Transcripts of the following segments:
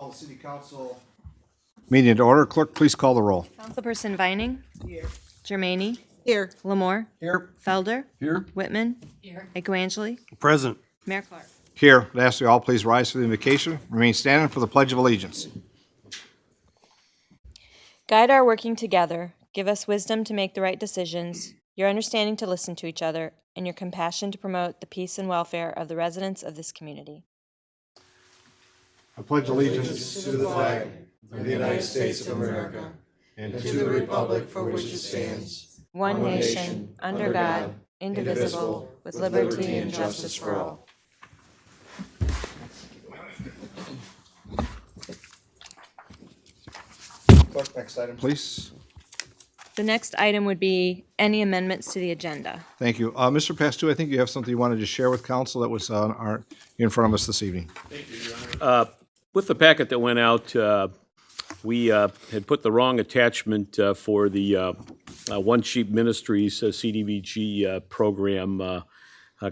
Call the city council meeting to order. Clerk, please call the roll. Councilperson Vining. Here. Germaini. Here. Lamore. Here. Felder. Here. Whitman. Here. Equangeli. Present. Mayor Clark. Here. I ask you all please rise for the invocation. Remain standing for the Pledge of Allegiance. Guide our working together. Give us wisdom to make the right decisions, your understanding to listen to each other, and your compassion to promote the peace and welfare of the residents of this community. I pledge allegiance To the flag of the United States of America and to the republic for which it stands, One nation, under God, indivisible, with liberty and justice for all. Clerk, next item, please. The next item would be any amendments to the agenda. Thank you. Mr. Pastu, I think you have something you wanted to share with council that was in front of us this evening. With the packet that went out, we had put the wrong attachment for the One Sheep Ministries CDBG program,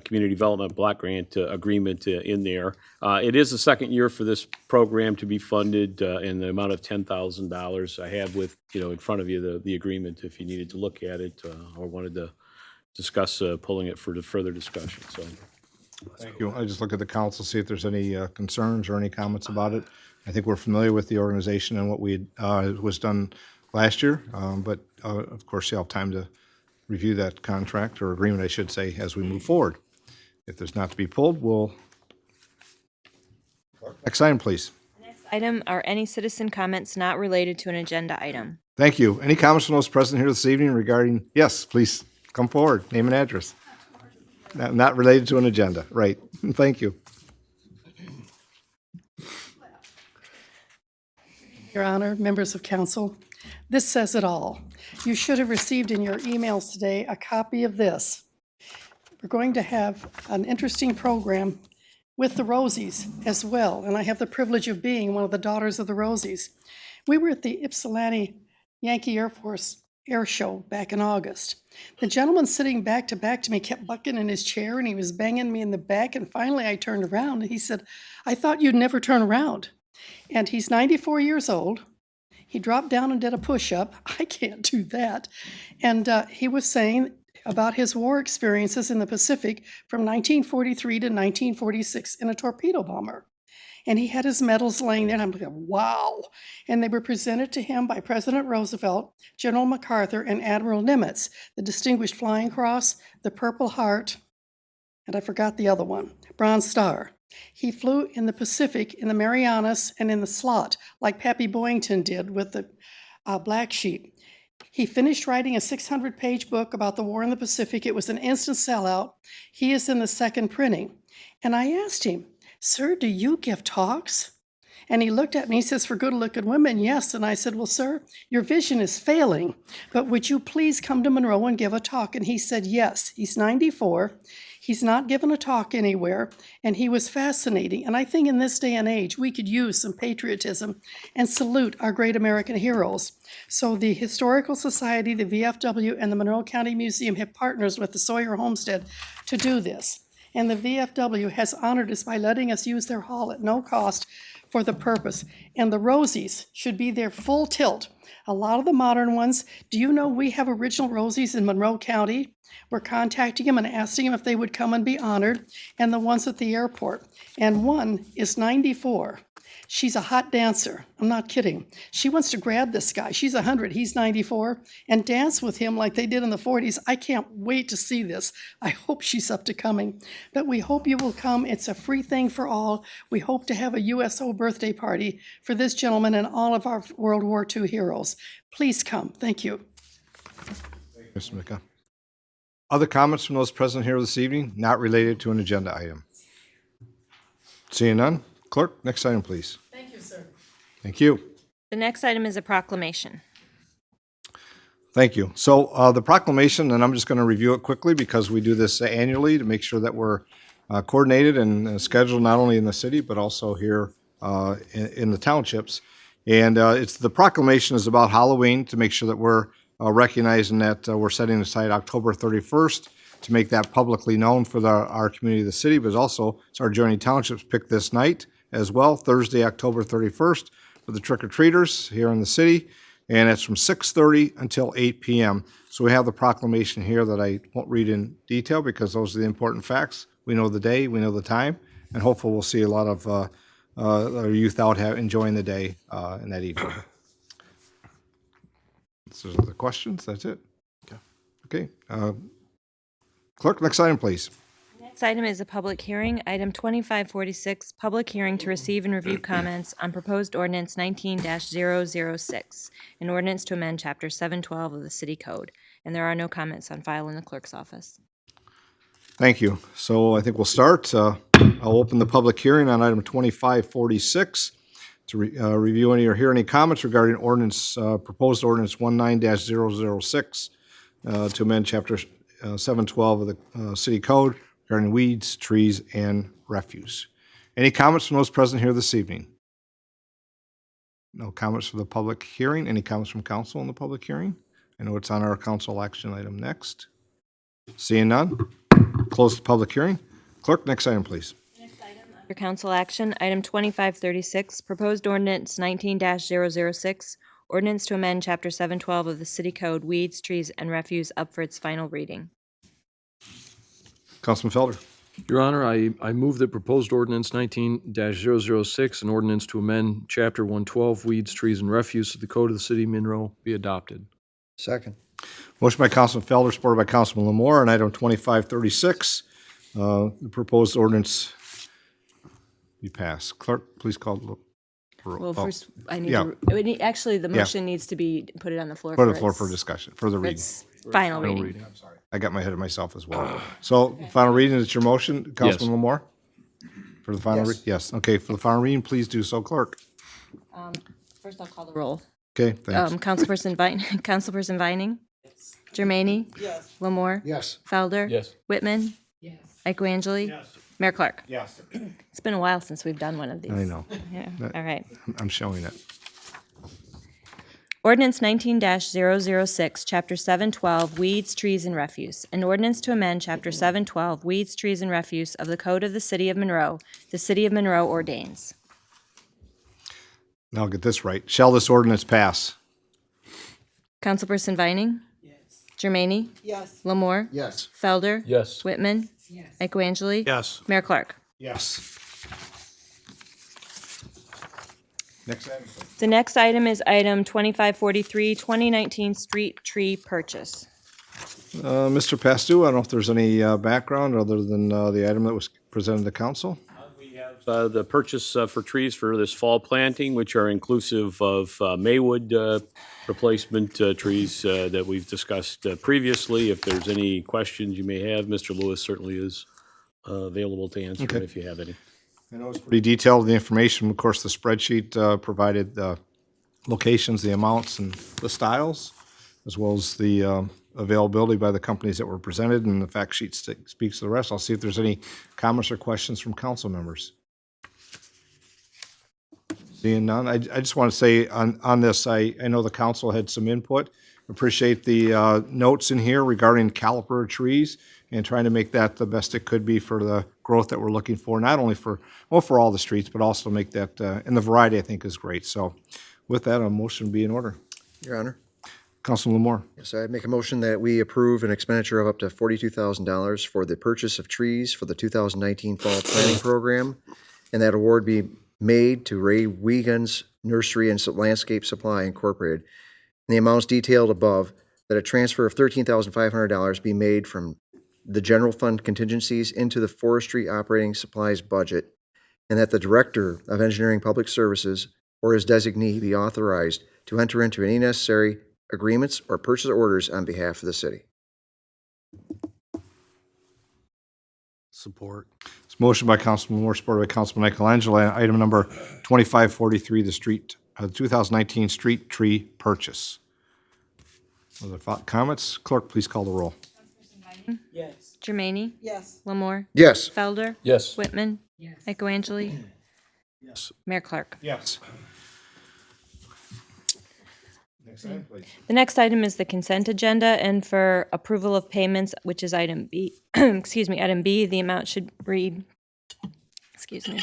Community Development Block Grant Agreement in there. It is the second year for this program to be funded in the amount of $10,000. I have with, in front of you the agreement if you needed to look at it or wanted to discuss pulling it for further discussion. So. Thank you. I just look at the council, see if there's any concerns or any comments about it. I think we're familiar with the organization and what was done last year, but of course you'll have time to review that contract or agreement, I should say, as we move forward. If there's not to be pulled, we'll. Next item, please. Next item are any citizen comments not related to an agenda item. Thank you. Any comments from those present here this evening regarding, yes, please come forward, name and address. Not related to an agenda, right. Thank you. Your Honor, members of council, this says it all. You should have received in your emails today a copy of this. We're going to have an interesting program with the Rosies as well, and I have the privilege of being one of the daughters of the Rosies. We were at the Ypsilanti Yankee Air Force Air Show back in August. The gentleman sitting back to me kept bucking in his chair, and he was banging me in the back, and finally I turned around, and he said, "I thought you'd never turn around." And he's 94 years old. He dropped down and did a push-up. I can't do that. And he was saying about his war experiences in the Pacific from 1943 to 1946 in a torpedo bomber. And he had his medals laying there, and I'm like, wow. And they were presented to him by President Roosevelt, General MacArthur, and Admiral Nimitz, the Distinguished Flying Cross, the Purple Heart, and I forgot the other one, Bronze Star. He flew in the Pacific, in the Marianas, and in the slot, like Pappy Boyington did with the Black Sheep. He finished writing a 600-page book about the war in the Pacific. It was an instant sellout. He is in the second printing. And I asked him, "Sir, do you give talks?" And he looked at me, he says, "For good-looking women, yes." And I said, "Well, sir, your vision is failing, but would you please come to Monroe and give a talk?" And he said, yes. He's 94. He's not given a talk anywhere, and he was fascinating. And I think in this day and age, we could use some patriotism and salute our great American heroes. So the Historical Society, the VFW, and the Monroe County Museum have partners with the Sawyer Homestead to do this. And the VFW has honored us by letting us use their hall at no cost for the purpose. And the Rosies should be there full tilt. A lot of the modern ones, do you know we have original Rosies in Monroe County? We're contacting them and asking them if they would come and be honored, and the ones at the airport. And one is 94. She's a hot dancer. I'm not kidding. She wants to grab this guy. She's 100, he's 94, and dance with him like they did in the 40s. I can't wait to see this. I hope she's up to coming. But we hope you will come. It's a free thing for all. We hope to have a USO birthday party for this gentleman and all of our World War II heroes. Please come. Thank you. Thank you, Mr. Mika. Other comments from those present here this evening, not related to an agenda item? Seeing none, clerk, next item, please. Thank you, sir. Thank you. The next item is a proclamation. Thank you. So the proclamation, and I'm just going to review it quickly because we do this annually to make sure that we're coordinated and scheduled not only in the city but also here in the townships. And it's the proclamation is about Halloween to make sure that we're recognizing that we're setting aside October 31st to make that publicly known for our community of the city, but also it's our joining townships pick this night as well, Thursday, October 31st, for the trick-or-treaters here in the city, and it's from 6:30 until 8 p.m. So we have the proclamation here that I won't read in detail because those are the important facts. We know the day, we know the time, and hopefully we'll see a lot of our youth out enjoying the day in that evening. So the questions, that's it. Okay. Clerk, next item, please. Next item is a public hearing. Item 2546, public hearing to receive and review comments on proposed ordinance 19-006, an ordinance to amend Chapter 712 of the City Code. And there are no comments on file in the clerk's office. Thank you. So I think we'll start. I'll open the public hearing on item 2546 to review any or hear any comments regarding ordinance, proposed ordinance 19-006 to amend Chapter 712 of the City Code regarding weeds, trees, and refuse. Any comments from those present here this evening? No comments for the public hearing. Any comments from council in the public hearing? I know it's on our council action item next. Seeing none, close the public hearing. Clerk, next item, please. Under council action, item 2536, proposed ordinance 19-006, ordinance to amend Chapter 712 of the City Code, weeds, trees, and refuse, up for its final reading. Councilman Felder. Your Honor, I move that proposed ordinance 19-006, an ordinance to amend Chapter 112, Weeds, Trees, and Refuse of the Code of the City of Monroe, be adopted. Second. Motion by Councilman Felder, supported by Councilman Lamore, on item 2536. The proposed ordinance be passed. Clerk, please call the roll. Well, first, I need Yeah. actually, the motion needs to be put it on the floor. Put it on the floor for discussion, for the reading. It's final reading. I got my head of myself as well. So, final reading, is your motion, Councilman Lamore? For the final reading? Yes. Okay, for the final reading, please do so, clerk. First, I'll call the roll. Okay, thanks. Councilperson Vining? Yes. Germaine? Yes. Lamore? Yes. Felder? Yes. Whitman? Yes. Eckwangeli? Yes. Mayor Clark? Yes. It's been a while since we've done one of these. I know. Yeah, all right. I'm showing it. Ordinance 19-006, Chapter 712, Weeds, Trees, and Refuse. An ordinance to amend Chapter 712, Weeds, Trees, and Refuse of the Code of the City of Monroe. The City of Monroe ordains. Now I'll get this right. Shall this ordinance pass? Councilperson Vining? Yes. Germaine? Yes. Lamore? Yes. Felder? Yes. Whitman? Yes. Eckwangeli? Yes. Mayor Clark? Yes. Next item, please. The next item is item 2543, 2019 street tree purchase. Mr. Pastu, I don't know if there's any background other than the item that was presented to council. The purchase for trees for this fall planting, which are inclusive of Maywood replacement trees that we've discussed previously. If there's any questions you may have, Mr. Lewis certainly is available to answer Okay. if you have any. I know it's pretty detailed, the information. Of course, the spreadsheet provided the locations, the amounts, and the styles, as well as the availability by the companies that were presented, and the fact sheet speaks to the rest. I'll see if there's any comments or questions from council members. Seeing none, I just want to say on this, I know the council had some input. Appreciate the notes in here regarding caliper trees and trying to make that the best it could be for the growth that we're looking for, not only for all the streets, but also make that, and the variety I think is great. So with that, a motion would be in order. Your Honor. Councilman Lamore. Yes, I make a motion that we approve an expenditure of up to $42,000 for the purchase of trees for the 2019 Fall Planting Program, and that award be made to Ray Wiegand's Nursery and Landscape Supply Incorporated. In the amounts detailed above, that a transfer of $13,500 be made from the general fund contingencies into the forestry operating supplies budget, and that the Director of Engineering Public Services or his designee be authorized to enter into any necessary agreements or purchase orders on behalf of the city. Support. It's motion by Councilman Moore, supported by Councilman Eckwangeli. Item number 2543, the 2019 street tree purchase. Other comments? Clerk, please call the roll. Yes. Germaine? Yes. Lamore? Yes. Felder? Yes. Whitman? Yes. Eckwangeli? Yes. Mayor Clark? Yes. Next item, please. The next item is the consent agenda, and for approval of payments, which is item B, excuse me, item B, the amount should read, excuse me,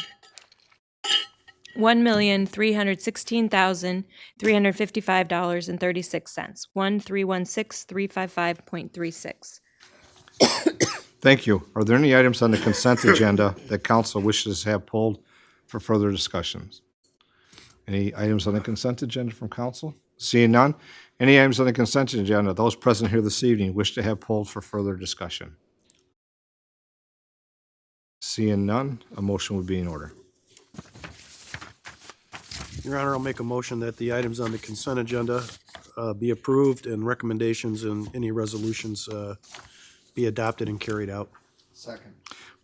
$1,316,355.36. 1316355.36. Thank you. Are there any items on the consent agenda that council wishes to have pulled for further discussions? Any items on the consent agenda from council? Seeing none. Any items on the consent agenda those present here this evening wish to have pulled for further discussion? Seeing none, a motion would be in order. Your Honor, I'll make a motion that the items on the consent agenda be approved and recommendations and any resolutions be adopted and carried out. Second.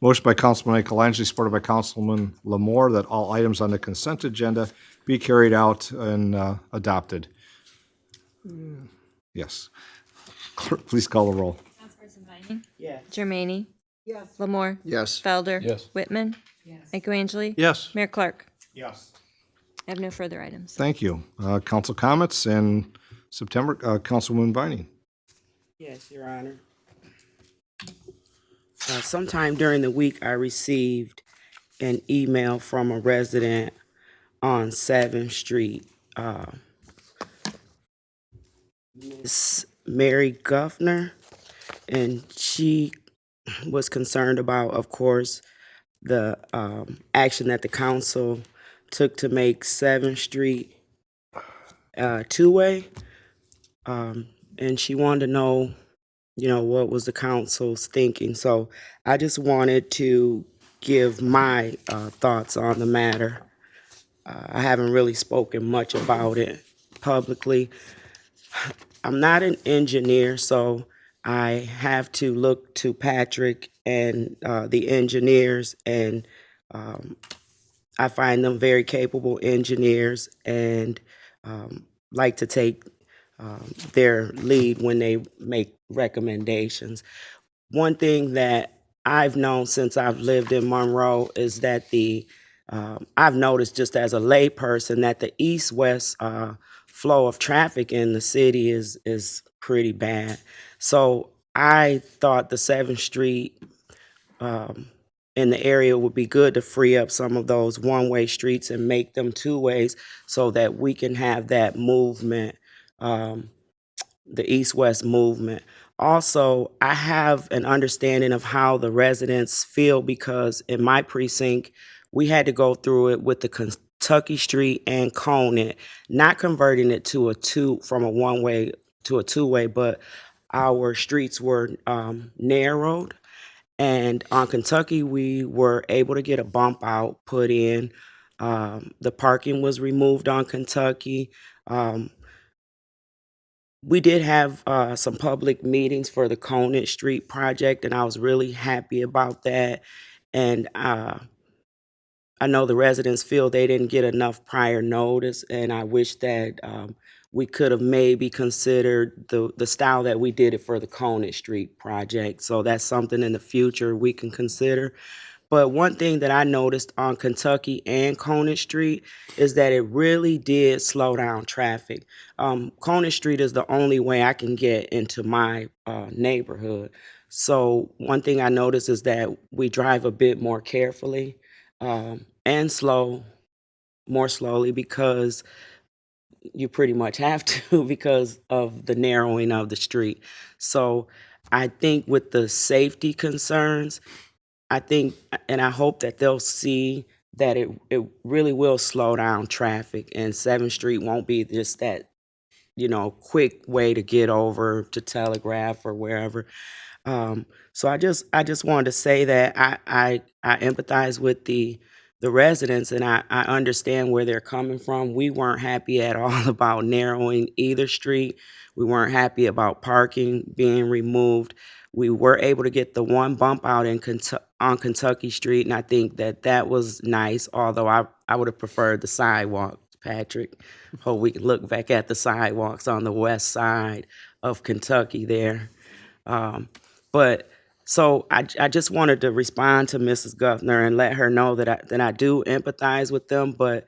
Motion by Councilman Nicolangeli, supported by Councilman Lamore, that all items on the consent agenda be carried out and adopted. Yes. Clerk, please call the roll. Councilperson Vining? Yes. Jermaine? Yes. Lamore? Yes. Felder? Yes. Whitman? Yes. Nicolangeli? Yes. Mayor Clark? Yes. I have no further items. Thank you. Council comments and September, Councilwoman Vining. Yes, Your Honor. Sometime during the week, I received an email from a resident on 7th Street. Miss Mary Guffner, and she was concerned about, of course, the action that the council took to make 7th Street two-way. And she wanted to know, what was the council's thinking. So I just wanted to give my thoughts on the matter. I haven't really spoken much about it publicly. I'm not an engineer, so I have to look to Patrick and the engineers, and I find them very capable engineers and like to take their lead when they make recommendations. One thing that I've known since I've lived in Monroe is that I've noticed just as a layperson that the east-west flow of traffic in the city is pretty bad. So I thought the 7th Street in the area would be good to free up some of those one-way streets and make them two ways so that we can have that movement, the east-west movement. Also, I have an understanding of how the residents feel because in my precinct, we had to go through it with the Kentucky Street and Conant, not converting it to from a one-way to a two-way, but our streets were narrowed. And on Kentucky, we were able to get a bump out put in. The parking was removed on Kentucky. We did have some public meetings for the Conant Street project, and I was really happy about that. And I know the residents feel they didn't get enough prior notice, and I wish that we could have maybe considered the style that we did it for the Conant Street project. So that's something in the future we can consider. But one thing that I noticed on Kentucky and Conant Street is that it really did slow down traffic. Conant Street is the only way I can get into my neighborhood. So one thing I noticed is that we drive a bit more carefully and more slowly because you pretty much have to because of the narrowing of the street. So I think with the safety concerns, I think and I hope that they'll see that it really will slow down traffic and 7th Street won't be just that, quick way to get over to Telegraph or wherever. So I just wanted to say that I empathize with the residents and I understand where they're coming from. We weren't happy at all about narrowing either street. We weren't happy about parking being removed. We were able to get the one bump out on Kentucky Street, and I think that was nice, although I would have preferred the sidewalk, Patrick. Hope we can look back at the sidewalks on the west side of Kentucky there. But so I just wanted to respond to Mrs. Guffner and let her know that I do empathize with them, but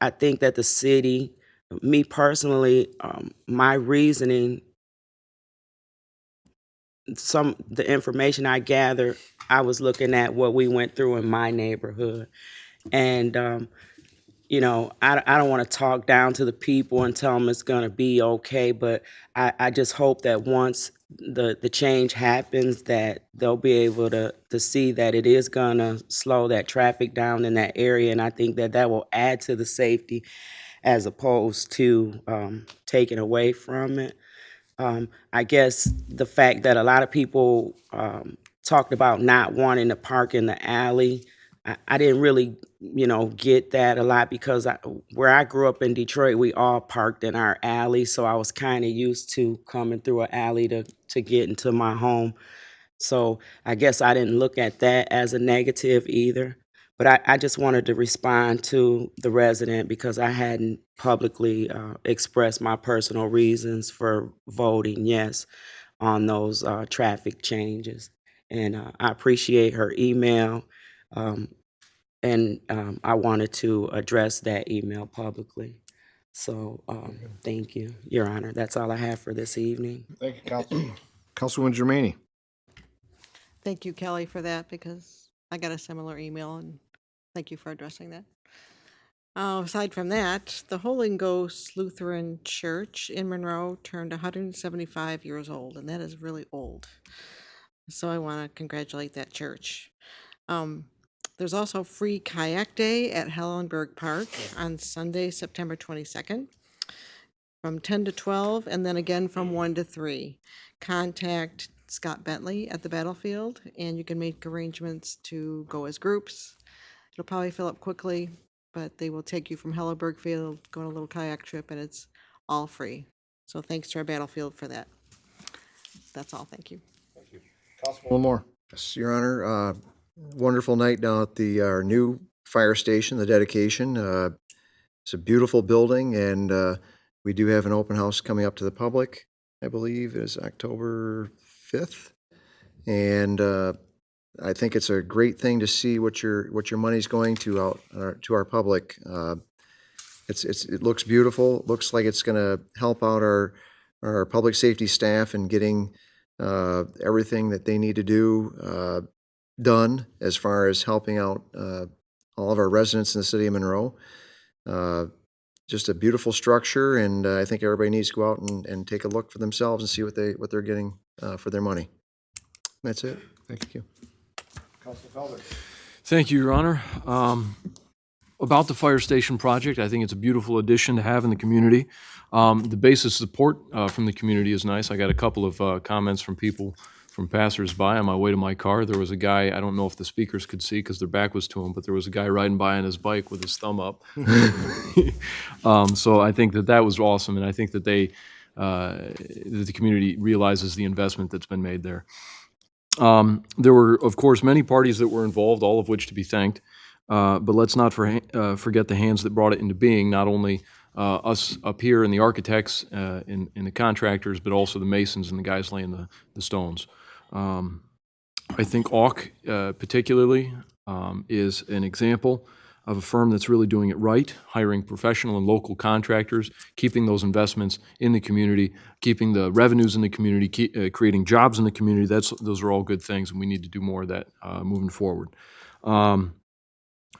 I think that the city, me personally, my reasoning, the information I gathered, I was looking at what we went through in my neighborhood. And I don't want to talk down to the people and tell them it's going to be okay, but I just hope that once the change happens, that they'll be able to see that it is going to slow that traffic down in that area. And I think that that will add to the safety as opposed to taking away from it. I guess the fact that a lot of people talked about not wanting to park in the alley, I didn't really, get that a lot because where I grew up in Detroit, we all parked in our alley, so I was kind of used to coming through an alley to get into my home. So I guess I didn't look at that as a negative either. But I just wanted to respond to the resident because I hadn't publicly expressed my personal reasons for voting yes on those traffic changes. And I appreciate her email. And I wanted to address that email publicly. So thank you, Your Honor. That's all I have for this evening. Thank you, Council. Councilwoman Germaini. Thank you, Kelly, for that because I got a similar email and thank you for addressing that. Aside from that, the Holy Ghost Lutheran Church in Monroe turned 175 years old, and that is really old. So I want to congratulate that church. There's also free kayak day at Hellenberg Park on Sunday, September 22nd from 10 to 12, and then again from 1 to 3. Contact Scott Bentley at the battlefield, and you can make arrangements to go as groups. It'll probably fill up quickly, but they will take you from Hellenberg Field, go on a little kayak trip, and it's all free. So thanks to our battlefield for that. That's all. Thank you. One more. Yes, Your Honor. Wonderful night down at our new fire station, the dedication. It's a beautiful building, and we do have an open house coming up to the public. I believe is October 5th, and I think it's a great thing to see what your money's going to out to our public. It looks beautiful. It looks like it's going to help out our public safety staff in getting everything that they need to do done as far as helping out all of our residents in the city of Monroe. Just a beautiful structure, and I think everybody needs to go out and take a look for themselves and see what they're getting for their money. That's it. Thank you. Council Felder. Thank you, Your Honor. About the fire station project, I think it's a beautiful addition to have in the community. The base of support from the community is nice. I got a couple of comments from people, from passersby on my way to my car. There was a guy, I don't know if the speakers could see because their back was to him, but there was a guy riding by on his bike with his thumb up. So I think that was awesome, and I think that that the community realizes the investment that's been made there. There were, of course, many parties that were involved, all of which to be thanked. But let's not forget the hands that brought it into being, not only us up here and the architects and the contractors, but also the masons and the guys laying the stones. I think AUK particularly is an example of a firm that's really doing it right, hiring professional and local contractors, keeping those investments in the community, keeping the revenues in the community, creating jobs in the community. Those are all good things, and we need to do more of that moving forward.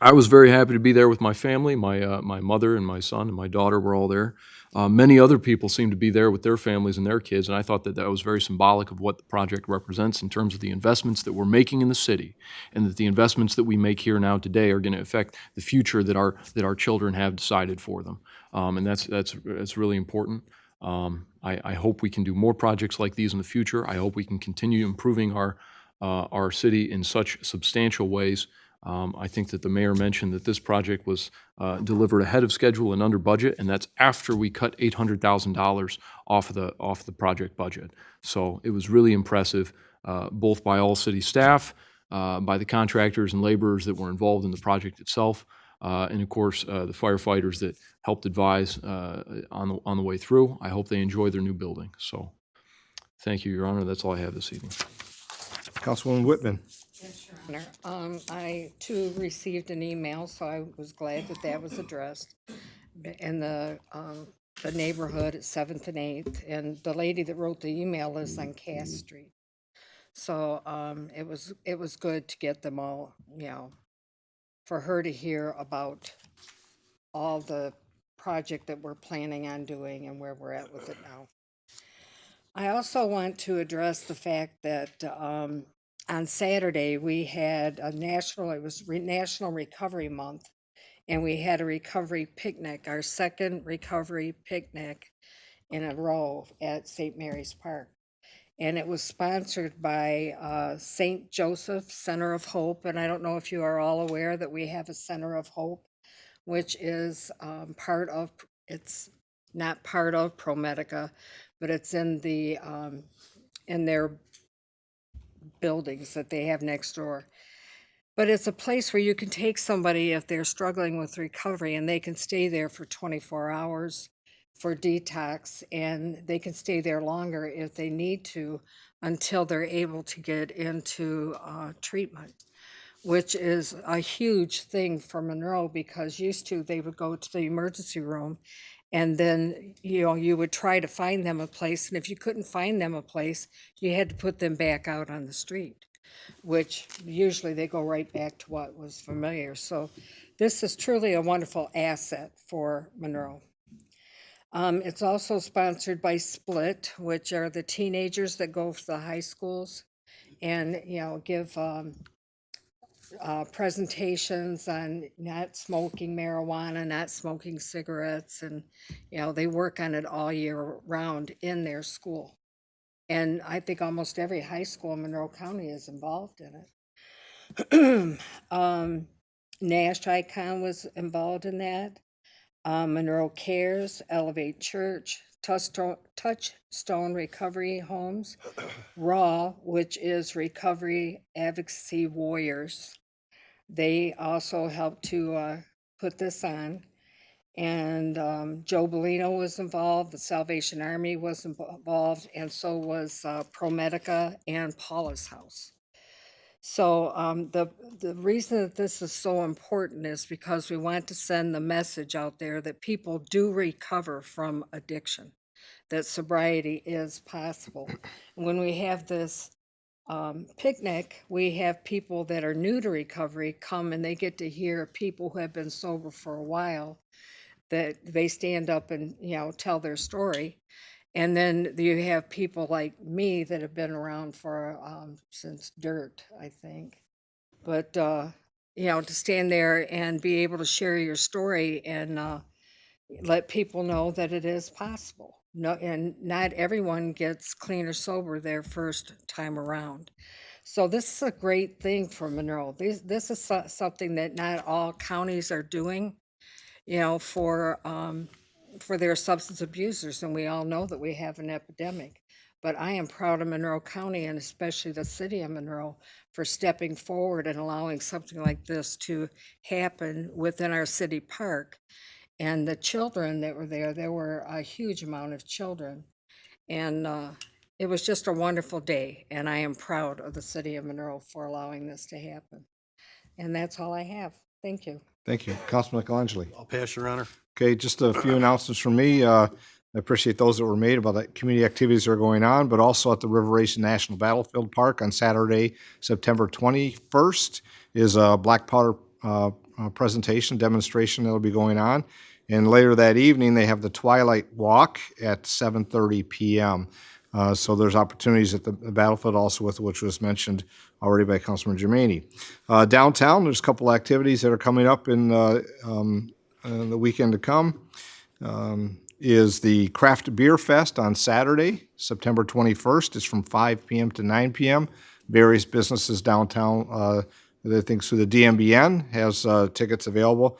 I was very happy to be there with my family. My mother and my son and my daughter were all there. Many other people seemed to be there with their families and their kids, and I thought that was very symbolic of what the project represents in terms of the investments that we're making in the city, and that the investments that we make here now today are going to affect the future that our children have decided for them, and that's really important. I hope we can do more projects like these in the future. I hope we can continue improving our city in such substantial ways. I think that the mayor mentioned that this project was delivered ahead of schedule and under budget, and that's after we cut $800,000 off the project budget. So it was really impressive, both by all city staff, by the contractors and laborers that were involved in the project itself, and of course the firefighters that helped advise on the way through. I hope they enjoy their new building. So thank you, Your Honor. That's all I have this evening. Councilwoman Whitman. I too received an email, so I was glad that was addressed. In the neighborhood at 7th and 8th, and the lady that wrote the email is on Cass Street. So it was good to get them all, for her to hear about all the project that we're planning on doing and where we're at with it now. I also want to address the fact that on Saturday we had National Recovery Month, and we had a recovery picnic, our second recovery picnic in a row at St. Mary's Park. And it was sponsored by St. Joseph Center of Hope. And I don't know if you are all aware that we have a Center of Hope, which is it's not part of ProMedica, but it's in their buildings that they have next door. But it's a place where you can take somebody if they're struggling with recovery, and they can stay there for 24 hours for detox, and they can stay there longer if they need to until they're able to get into treatment, which is a huge thing for Monroe, because used to they would go to the emergency room, and then you would try to find them a place, and if you couldn't find them a place, you had to put them back out on the street, which usually they go right back to what was familiar. So this is truly a wonderful asset for Monroe. It's also sponsored by Split, which are the teenagers that go to the high schools and, give presentations on not smoking marijuana, not smoking cigarettes, and, they work on it all year round in their school. And I think almost every high school in Monroe County is involved in it. Nash Icon was involved in that. Monroe Cares, Elevate Church, Touchstone Recovery Homes, RAW, which is Recovery Advocacy Warriors. They also helped to put this on. And Joe Bellino was involved, the Salvation Army was involved, and so was ProMedica and Paula's House. So the reason that this is so important is because we want to send the message out there that people do recover from addiction, that sobriety is possible. When we have this picnic, we have people that are new to recovery come, and they get to hear people who have been sober for a while, that they stand up and tell their story. And then you have people like me that have been around for since dirt, I think. But to stand there and be able to share your story and let people know that it is possible. No, and not everyone gets clean or sober their first time around. So this is a great thing for Monroe. This is something that not all counties are doing, for their substance abusers, and we all know that we have an epidemic. But I am proud of Monroe County, and especially the city of Monroe, for stepping forward and allowing something like this to happen within our city park. And the children that were there were a huge amount of children. And it was just a wonderful day, and I am proud of the city of Monroe for allowing this to happen. And that's all I have. Thank you. Thank you. Councilman Michelangeli. I'll pass, Your Honor. Okay, just a few announcements from me. I appreciate those that were made about the community activities that are going on, but also at the River Racing National Battlefield Park on Saturday, September 21st, is a black powder presentation, demonstration that'll be going on. And later that evening, they have the Twilight Walk at 7:30 p.m. So there's opportunities at the battlefield also, with which was mentioned already by Councilman Germaini. Downtown, there's a couple activities that are coming up in the weekend to come. Is the Craft Beer Fest on Saturday, September 21st. It's from 5 p.m. to 9 p.m. Various businesses downtown, I think through the DMBN, has tickets available.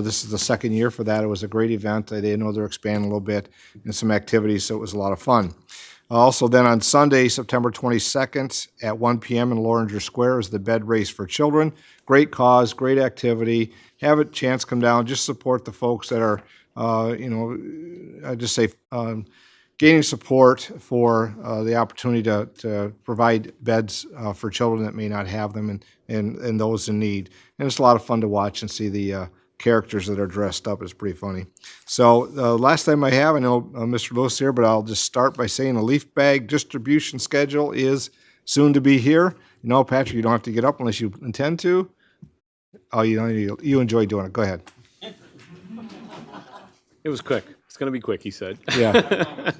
This is the second year for that. It was a great event. They know they're expanding a little bit in some activities, so it was a lot of fun. Also then on Sunday, September 22nd at 1 p.m. in Loringer Square is the Bed Race for Children. Great cause, great activity. Have a chance, come down, just support the folks that are, I just say, gaining support for the opportunity to provide beds for children that may not have them, and those in need. And it's a lot of fun to watch and see the characters that are dressed up. Is pretty funny. So last time I have, I know Mr. Lewis here, but I'll just start by saying the leaf bag distribution schedule is soon to be here. Patrick, you don't have to get up unless you intend to. Oh, you enjoy doing it. Go ahead. It was quick. It's going to be quick, he said. Yeah.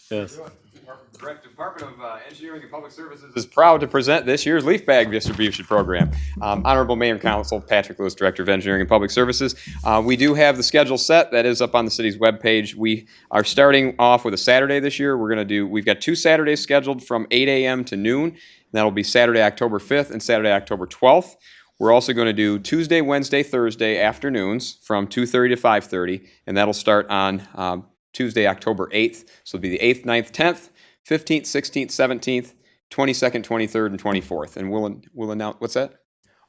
Yes. Department of Engineering and Public Services is proud to present this year's leaf bag distribution program. Honorable Mayor and Council, Patrick Lewis, Director of Engineering and Public Services. We do have the schedule set. That is up on the city's webpage. We are starting off with a Saturday this year. We've got 2 Saturdays scheduled from 8 a.m. to noon. And that'll be Saturday, October 5th and Saturday, October 12th. We're also going to do Tuesday, Wednesday, Thursday afternoons from 2:30 to 5:30, and that'll start on Tuesday, October 8th. So it'll be the 8th, 9th, 10th, 15th, 16th, 17th, 22nd, 23rd, and 24th. And we'll announce, what's that?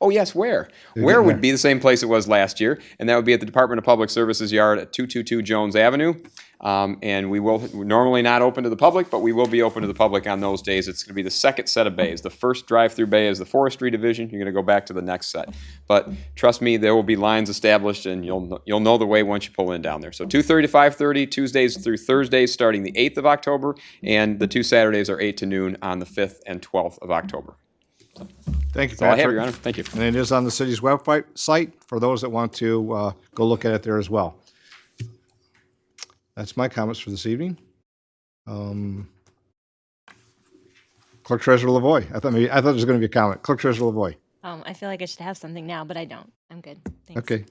Oh, yes, where? Where would be the same place it was last year, and that would be at the Department of Public Services yard at 222 Jones Avenue. And we're normally not open to the public, but we will be open to the public on those days. It's going to be the second set of bays. The first drive-through bay is the Forestry Division. You're going to go back to the next set. But trust me, there will be lines established, and you'll know the way once you pull in down there. So 2:30 to 5:30, Tuesdays through Thursdays, starting the 8th of October, and the 2 Saturdays are 8 to noon on the 5th and 12th of October. Thank you, That's all I have, Your Patrick. Honor. Thank you. And it is on the city's website site for those that want to go look at it there as well. That's my comments for this evening. Clerk Treasurer Lavoy. I thought there was going to be a comment. Clerk Treasurer Lavoy. I feel like I should have something now, but I don't. I'm good. Thanks. Okay.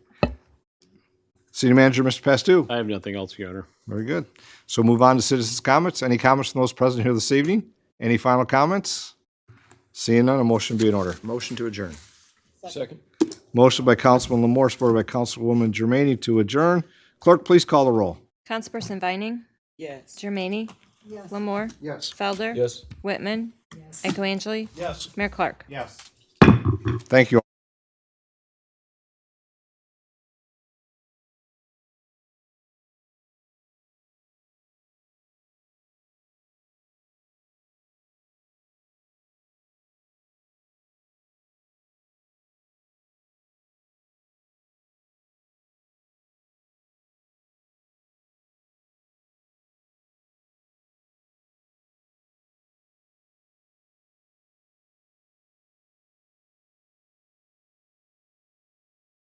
City Manager, Mr. Pastu. I have nothing else, Your Honor. Very good. So move on to citizens' comments. Any comments from those present here this evening? Any final comments? Seeing none, a motion be in order. Motion to adjourn. Second. Motion Motion by Councilman Lamore, supported by Councilwoman Germaine to adjourn. Clerk, please call the roll. Councilperson Vining, Yes. Germaine, Lamore, Yes. Felder, Yes. Whitman, Echoangeli, Yes. Mayor Clark. Thank you.